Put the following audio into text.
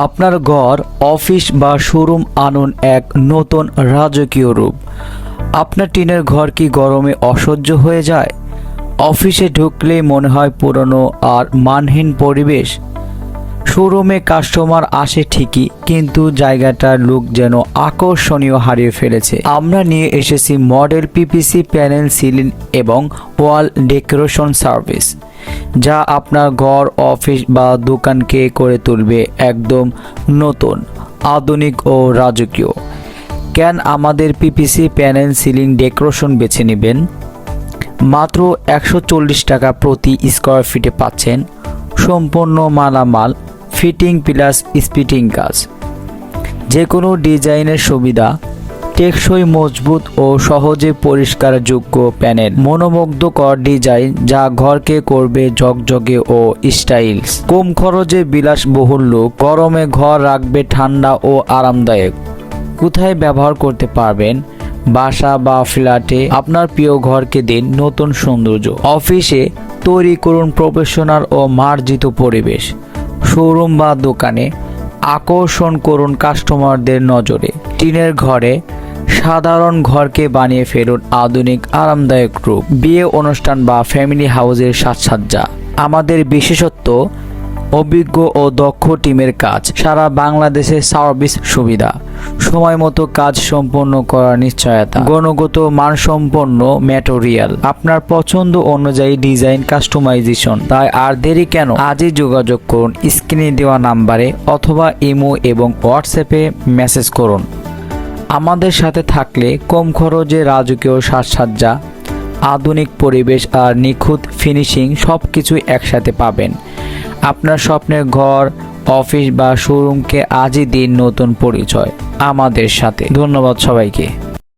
আপনার ঘর, অফিস বা শোরুম আনুন এক নতুন রাজকীয় রূপ। আপনার টিনের ঘর কি গরমে অসহ্য হয়ে যায়? অফিসে ঢুকলেই মনে হয় পুরনো আর মানহীন পরিবেশ। শোরুমে কাস্টমার আসে ঠিকই, কিন্তু জায়গাটার লুক যেন আকর্ষণীয় হারিয়ে ফেলেছে। আমরা নিয়ে এসেছি মডেল পিপিসি প্যানেল, সিলিং এবং ওয়াল ডেকোরেশন সার্ভিস, যা আপনার ঘর, অফিস বা দোকানকে করে তুলবে একদম নতুন, আধুনিক ও রাজকীয়। কেন আমাদের পিপিসি প্যানেল, সিলিং ডেকোরেশন বেছে নেবেন? মাত্র 140 টাকা প্রতি স্কোয়ার ফিটে পাচ্ছেন সম্পূর্ণ মালামাল, ফিটিং প্লাস স্পিটিং কাজ, যে কোনো ডিজাইনের সুবিধা, টেকসই, মজবুত ও সহজে পরিষ্কারযোগ্য প্যানেল, মনোমুগ্ধকর ডিজাইন যা ঘরকে করবে ঝকঝকে ও স্টাইলস, কম খরচে বিলাসবহুল লুক, গরমে ঘর রাখবে ঠান্ডা ও আরামদায়ক। কোথায় ব্যবহার করতে পারবেন? বাসা বা ফ্ল্যাটে আপনার প্রিয় ঘরকে দিন নতুন সৌন্দর্য। অফিসে তৈরি করুন প্রফেশনাল ও মার্জিত পরিবেশ। শোরুম বা দোকানে আকর্ষণ করুন কাস্টমারদের নজরে। টিনের ঘরে সাধারণ ঘরকে বানিয়ে ফেলুন আধুনিক, আরামদায়ক রূপ। বিয়ে অনুষ্ঠান বা ফ্যামিলি হাউসের সাজসজ্জা। আমাদের বিশেষত্ব অভিজ্ঞ ও দক্ষ টিমের কাজ, সারা বাংলাদেশে সার্ভিস সুবিধা, সময় মতো কাজ সম্পন্ন করার নিশ্চয়তা, গুণগত মানসম্পন্ন ম্যাটেরিয়াল, আপনার পছন্দ অনুযায়ী ডিজাইন কাস্টমাইজেশন। তাই আর দেরি কেন? আজই যোগাযোগ করুন স্ক্রিনে দেওয়া নাম্বারে অথবা ইমো এবং হোয়াটসঅ্যাপে মেসেজ করুন। আমাদের সাথে থাকলে কম খরচে রাজকীয় সাজসজ্জা, আধুনিক পরিবেশ আর নিখুঁত ফিনিশিং সবকিছু একসাথে পাবেন। আপনার স্বপ্নের ঘর, অফিস বা শোরুমকে আজই দিন নতুন পরিচয় আমাদের সাথে। ধন্যবাদ সবাইকে।